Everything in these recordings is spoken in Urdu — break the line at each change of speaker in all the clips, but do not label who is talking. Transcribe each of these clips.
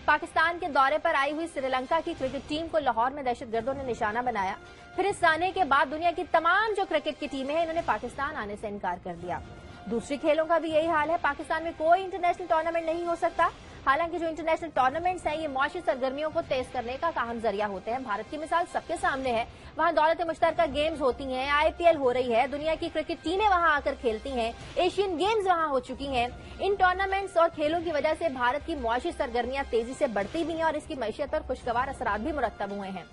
پاکستان کے دورے پر آئی ہوئی سری لنکا کی کرکٹ ٹیم کو لاہور میں دہشت گردوں نے نشانہ بنایا. پھر اس آنے کے بعد دنیا کی تمام جو کرکٹ کی ٹیمیں ہیں انہوں نے پاکستان آنے سے انکار کر دیا. دوسری کھیلوں کا بھی یہی حال ہے. پاکستان میں کوئی انٹرنیشنل ٹورنامنٹ نہیں ہو سکتا. حالانکہ جو انٹرنیشنل ٹورنامنٹس ہیں یہ معاشی سرگرمیوں کو تیز کرنے کا اہم ذریعہ ہوتے ہیں. بھارت کی مثال سب کے سامنے ہے. وہاں دولت مشترکہ گیمز ہوتی ہیں, IPL ہو رہی ہے, دنیا کی کرکٹ ٹیمیں وہاں آ کر کھیلتی ہیں, ایشین گیمز وہاں ہو چکی ہیں. ان ٹورنامنٹس اور کھیلوں کی وجہ سے بھارت کی معاشی سرگرمیاں تیزی سے بڑھتی بھی ہیں اور اس کی معیشت پر خوشگوار اثرات بھی مرتب ہوئے ہیں.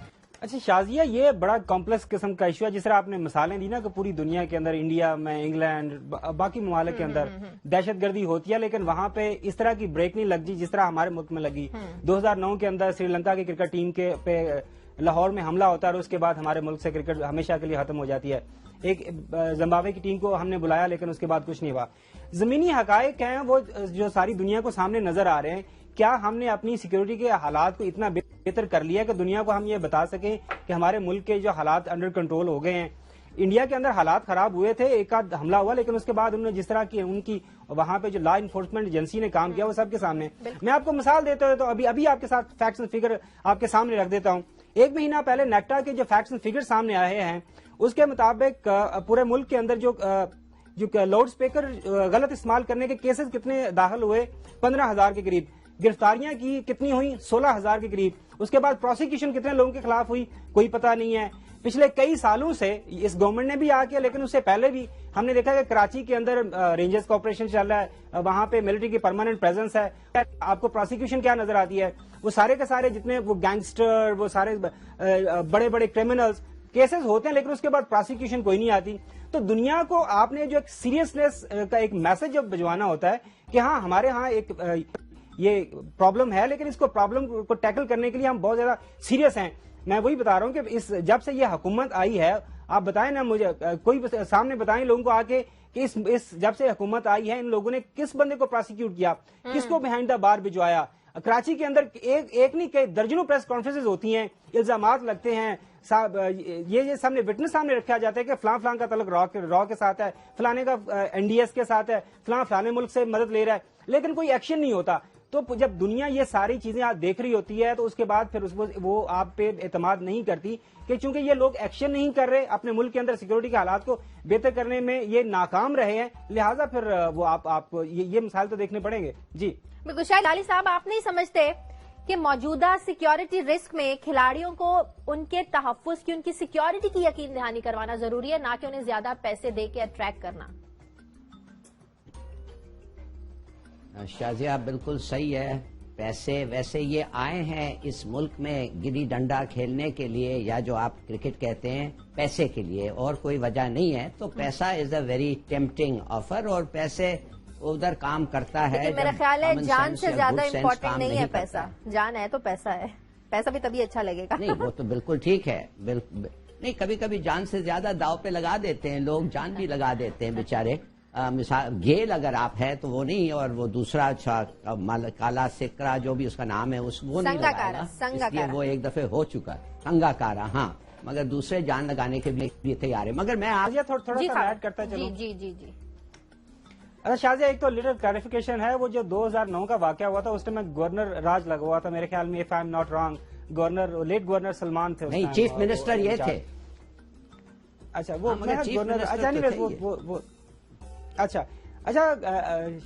اچھا شازیہ, یہ بڑا کمپلیکس قسم کا ایشو ہے. جس طرح آپ نے مثالیں دی نا کہ پوری دنیا کے اندر, انڈیا میں, انگلینڈ, باقی ممالک کے اندر دہشت گردی ہوتی ہے, لیکن وہاں پہ اس طرح کی بریک نہیں لگتی جس طرح ہمارے ملک میں لگی. 2009 کے اندر سری لنکا کی کرکٹ ٹیم کے پہ لاہور میں حملہ ہوتا ہے اور اس کے بعد ہمارے ملک سے کرکٹ ہمیشہ کے لیے ختم ہو جاتی ہے. ایک زمبابوے کی ٹیم کو ہم نے بلایا لیکن اس کے بعد کچھ نہیں ہوا. زمینی حقائق ہیں وہ جو ساری دنیا کو سامنے نظر آ رہے ہیں. کیا ہم نے اپنی سیکیورٹی کے حالات کو اتنا بہتر کر لیا کہ دنیا کو ہم یہ بتا سکیں کہ ہمارے ملک کے جو حالات انڈر کنٹرول ہو گئے ہیں؟ انڈیا کے اندر حالات خراب ہوئے تھے, ایک آدھ حملہ ہوا, لیکن اس کے بعد انہوں نے جس طرح کی ان کی وہاں پہ جو لا انفورسمنٹ ایجنسی نے کام کیا وہ سب کے سامنے. میں آپ کو مثال دیتا ہوں تو ابھی آپ کے ساتھ فیکٹس اینڈ فگر آپ کے سامنے رکھ دیتا ہوں. 1 مہینہ پہلے نیکٹا کے جو فیکٹس اینڈ فگر سامنے آئے ہیں اس کے مطابق پورے ملک کے اندر جو لاؤڈ اسپیکر غلط استعمال کرنے کے کیسز کتنے داخل ہوئے, 15,000 کے قریب. گرفتاریاں کی کتنی ہوئی, 16,000 کے قریب. اس کے بعد پروسیکیوشن کتنے لوگوں کے خلاف ہوئی کوئی پتہ نہیں ہے. پچھلے کئی سالوں سے اس گورنمنٹ نے بھی آ کیا, لیکن اس سے پہلے بھی ہم نے دیکھا کہ کراچی کے اندر رینجرز کا آپریشن چل رہا ہے, وہاں پہ ملٹری کی پرماننٹ پریزنس ہے. آپ کو پروسیکیوشن کیا نظر آتی ہے؟ وہ سارے کے سارے جتنے وہ گینگسٹر, وہ سارے بڑے بڑے کرمنلز کیسز ہوتے ہیں, لیکن اس کے بعد پروسیکیوشن کوئی نہیں آتی. تو دنیا کو آپ نے جو ایک سیریسنیس کا ایک میسج جب بھجوانا ہوتا ہے کہ ہاں ہمارے ہاں ایک یہ پرابلم ہے, لیکن اس کو پرابلم کو ٹیکل کرنے کے لیے ہم بہت زیادہ سیریس ہیں. میں وہی بتا رہا ہوں کہ جب سے یہ حکومت آئی ہے, آپ بتائیں نا مجھے, کوئی سامنے بتائیں لوگوں کو آ کے کہ جب سے حکومت آئی ہے ان لوگوں نے کس بندے کو پروسیکیوٹ کیا, کس کو بیہائنڈ دا بار بھجوایا. کراچی کے اندر ایک نہیں کئی درجنوں پریس کانفرنسز ہوتی ہیں, الزامات لگتے ہیں, یہ سامنے وٹنس سامنے رکھا جاتا ہے کہ فلاں فلاں کا تعلق را کے ساتھ ہے, فلانے کا NDS کے ساتھ ہے, فلانے ملک سے مدد لے رہا ہے, لیکن کوئی ایکشن نہیں ہوتا. تو جب دنیا یہ ساری چیزیں آپ دیکھ رہی ہوتی ہے تو اس کے بعد پھر وہ آپ پہ اعتماد نہیں کرتی کہ چونکہ یہ لوگ ایکشن نہیں کر رہے, اپنے ملک کے اندر سیکیورٹی کے حالات کو بہتر کرنے میں یہ ناکام رہے ہیں, لہٰذا پھر وہ آپ کو یہ مسائل تو دیکھنے پڑیں گے. جی
بالکل. شاید علی صاحب آپ نہیں سمجھتے کہ موجودہ سیکیورٹی رسک میں کھلاڑیوں کو ان کے تحفظ کی, ان کی سیکیورٹی کی یقین دہانی کروانا ضروری ہے, نہ کہ انہیں زیادہ پیسے دے کے اٹریکٹ کرنا؟
شازیہ بالکل صحیح ہے. پیسے ویسے یہ آئے ہیں اس ملک میں گلی ڈنڈا کھیلنے کے لیے, یا جو آپ کرکٹ کہتے ہیں پیسے کے لیے, اور کوئی وجہ نہیں ہے. تو پیسہ از اے ویری ٹیمپٹنگ آفر, اور پیسے ادھر کام کرتا ہے.
میرا خیال ہے جان سے زیادہ امپورٹنٹ نہیں ہے پیسہ. جان ہے تو پیسہ ہے, پیسہ بھی تبھی اچھا لگے گا.
نہیں وہ تو بالکل ٹھیک ہے. نہیں کبھی کبھی جان سے زیادہ داؤ پہ لگا دیتے ہیں لوگ, جان بھی لگا دیتے ہیں بیچارے. مثال گیل اگر آپ ہے تو وہ نہیں, اور وہ دوسرا کالا سکرا جو بھی اس کا نام ہے وہ نہیں لگائے, اس لیے وہ ایک دفعہ ہو چکا سنگا کارا. ہاں مگر دوسرے جان لگانے کے لیے تیار ہے. مگر میں آج
تھوڑا سا ایڈ کرتا چلوں.
جی.
اچھا شازیہ, ایک تو لٹل کلیریفیکیشن ہے, وہ جو 2009 کا واقعہ ہوا تھا اس میں گورنر راج لگا ہوا تھا میرے خیال میں, if I'm not wrong, late governor Salman تھے.
نہیں, چیف منسٹر یہ تھے.
اچھا وہ گورنر, اچھا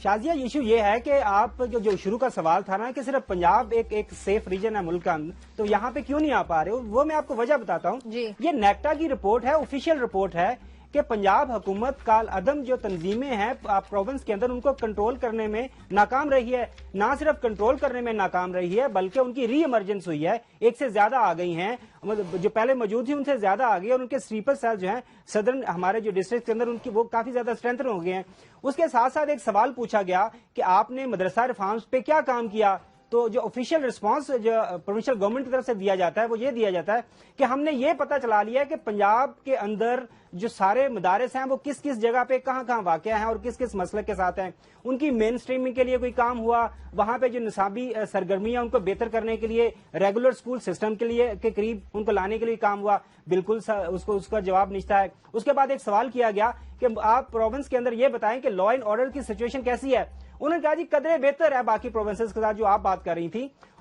شازیہ ایشو یہ ہے کہ آپ جو شروع کا سوال تھا نا کہ صرف پنجاب ایک سیف ریجن ہے ملک کا, تو یہاں پہ کیوں نہیں آ پا رہے ہو, وہ میں آپ کو وجہ بتاتا ہوں. یہ نیکٹا کی رپورٹ ہے, آفیشیل رپورٹ ہے کہ پنجاب حکومت کال عدم جو تنظیمیں ہیں پروونس کے اندر ان کو کنٹرول کرنے میں ناکام رہی ہے. نہ صرف کنٹرول کرنے میں ناکام رہی ہے بلکہ ان کی ری ایمرجنس ہوئی ہے, ایک سے زیادہ آ گئی ہیں, جو پہلے موجود تھی ان سے زیادہ آ گئی, اور ان کے سلیپر سیل جو ہیں صدرن ہمارے جو ڈسٹرکٹ کے اندر ان کی وہ کافی زیادہ اسٹرینتھن ہو گئے ہیں. اس کے ساتھ ساتھ ایک سوال پوچھا گیا کہ آپ نے مدرسہ ریفارمز پہ کیا کام کیا, تو جو آفیشیل رسپانس جو پروونشل گورنمنٹ کی طرف سے دیا جاتا ہے وہ یہ دیا جاتا ہے کہ ہم نے یہ پتہ چلا لیا ہے کہ پنجاب کے اندر جو سارے مدارس ہیں وہ کس کس جگہ پہ کہاں کہاں واقع ہیں اور کس کس مسئلے کے ساتھ ہیں. ان کی مین اسٹریمنگ کے لیے کوئی کام ہوا, وہاں پہ جو نصابی سرگرمیاں ان کو بہتر کرنے کے لیے ریگولر اسکول سسٹم کے قریب ان کو لانے کے لیے کام ہوا, بالکل اس کا جواب نشتا ہے. اس کے بعد ایک سوال کیا گیا کہ آپ پروونس کے اندر یہ بتائیں کہ لا اینڈ آرڈر کی سچویشن کیسی ہے. انہوں نے کہا جی قدرے بہتر ہے باقی پروونسز کے ساتھ جو آپ بات کر رہی تھی.